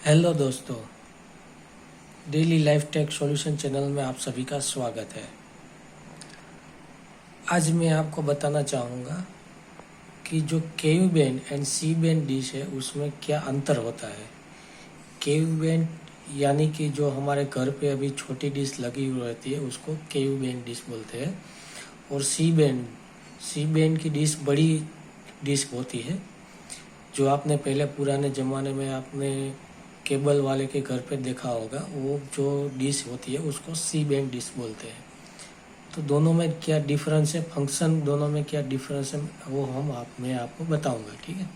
Hello दोस्तों, daily life tech solution channel में आप सभी का स्वागत है। आज मैं आपको बताना चाहूँगा कि जो Ku band and C band dish है उसमें क्या अंतर होता है। केयू बैंड यानी कि जो हमारे घर पे अभी छोटी डिश लगी हुई रहती है उसको केयू बैंड डिश बोलते हैं। और सी बैंड की डिश बड़ी डिश होती है, जो आपने पहले पुराने ज़माने में आपने केबल वाले के घर पे देखा होगा। वो जो डिश होती है उसको सी बैंड डिश बोलते हैं। तो दोनों में क्या डिफरेंस है, फंक्शन दोनों में क्या डिफरेंस है, वो मैं आपको बताऊंगा। ठीक है,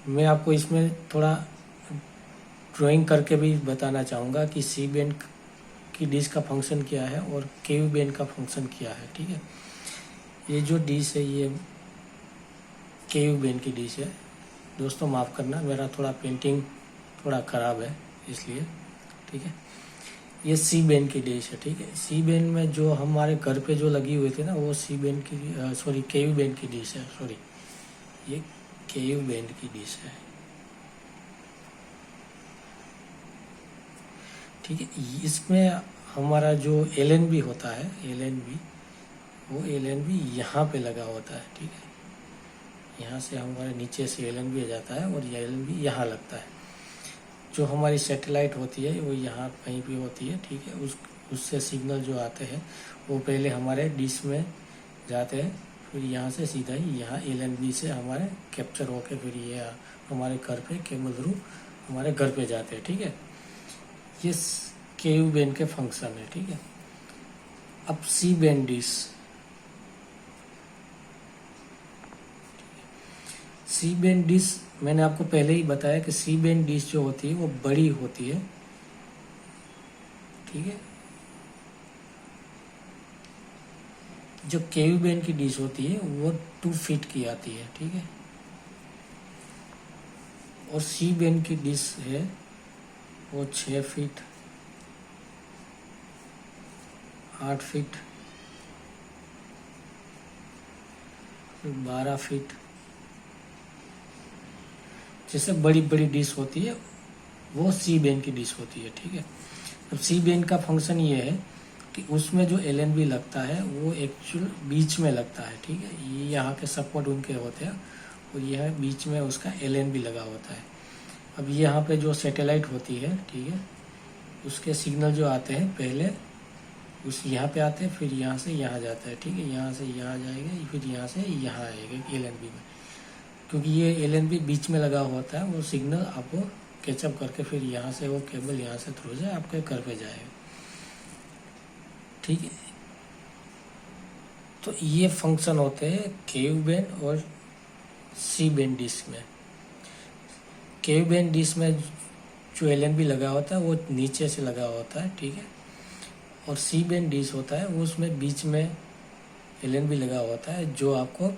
मैं आपको इसमें थोड़ा ड्राइंग करके भी बताना चाहूँगा कि सी बैंड की डिश का फंक्शन क्या है और केयू बैंड का फंक्शन क्या है। ठीक है, ये जो डिश है ये केयू बैंड की डिश है। दोस्तों माफ़ करना, मेरा थोड़ा पेंटिंग थोड़ा ख़राब है इसलिए। ठीक है, ये सी बैंड की डिश है। ठीक है, सी बैंड में जो हमारे घर पे जो लगी हुई थी ना वो सी बैंड की केयू बैंड की डिश है। ये केयू बैंड की डिश है। ठीक है, इसमें हमारा जो एलएनबी होता है, वो एलएनबी यहाँ पे लगा होता है। ठीक है, यहाँ से हमारे नीचे से एलएनबी आ जाता है और ये एलएनबी यहाँ लगता है। जो हमारी सैटेलाइट होती है वो यहाँ कहीं भी होती है। ठीक है, उससे सिग्नल जो आते हैं वो पहले हमारे डिश में जाते हैं, फिर यहाँ से सीधा ही यहाँ एलएनबी से हमारे कैप्चर होके फिर ये हमारे घर पे केबल थ्रू हमारे घर पे जाते हैं। ठीक है, ये केयू बैंड के फंक्शन है। ठीक है, अब C band dish. C band dish मैंने आपको पहले ही बताया कि सी बैंड डिश जो होती है वो बड़ी होती है। ठीक है, जो केयू बैंड की डिश होती है वो 2 फीट की आती है। ठीक है, और सी बैंड की डिश है वो 6 फीट, 8 फीट, 12 फीट, जैसे बड़ी बड़ी डिश होती है वो सी बैंड की डिश होती है। ठीक है, अब सी बैंड का फंक्शन ये है कि उसमें जो एलएनबी लगता है वो एक्चुअल बीच में लगता है। ठीक है, ये यहाँ के सपोर्ट उनके होते हैं और यह बीच में उसका एलएनबी लगा होता है। अब यहाँ पे जो सैटेलाइट होती है, ठीक है, उसके सिग्नल जो आते हैं पहले उस यहाँ पे आते हैं, फिर यहाँ से यहाँ जाता है। ठीक है, यहाँ से यहाँ जाएगा, फिर यहाँ से यहाँ आएगा एलएनबी में। क्योंकि ये एलएनबी बीच में लगा होता है, वो सिग्नल आपको कैचअप करके फिर यहाँ से वो केबल यहाँ से थ्रू से आपके घर पे जाएगा। ठीक है, तो ये फंक्शन होते हैं केयू बैंड और सी बैंड डिश में। केयू बैंड डिश में जो एलएनबी लगा होता है वो नीचे से लगा होता है। ठीक है, और सी बैंड डिश होता है वो उसमें बीच में एलएनबी लगा होता है, जो आपको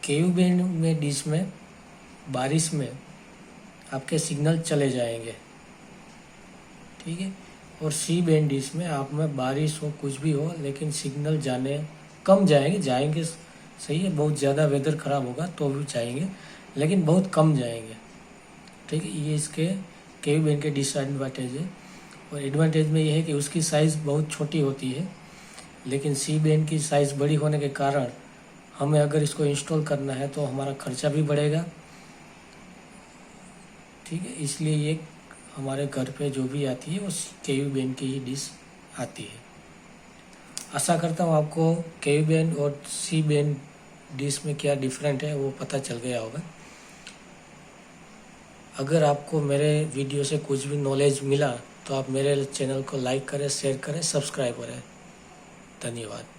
केयू बैंड में डिश में बारिश में आपके सिग्नल चले जाएंगे। ठीक है, और सी बैंड डिश में आप में बारिश हो कुछ भी हो लेकिन सिग्नल जाने कम जाएंगे सही है, बहुत ज़्यादा वेदर ख़राब होगा तो भी जाएंगे लेकिन बहुत कम जाएंगे। ठीक है, ये इसके केयू बैंड के डिसएडवांटेज है। और एडवांटेज में ये है कि उसकी साइज़ बहुत छोटी होती है, लेकिन सी बैंड की साइज़ बड़ी होने के कारण हमें अगर इसको इंस्टॉल करना है तो हमारा खर्चा भी बढ़ेगा। ठीक है, इसलिए ये हमारे घर पे जो भी आती है वो केयू बैंड की ही डिश आती है। आशा करता हूँ आपको केयू बैंड और सी बैंड डिश में क्या डिफरेंट है वो पता चल गया होगा। अगर आपको मेरे वीडियो से कुछ भी नॉलेज मिला तो आप मेरे चैनल को लाइक करें, शेयर करें, सब्सक्राइब करें। धन्यवाद।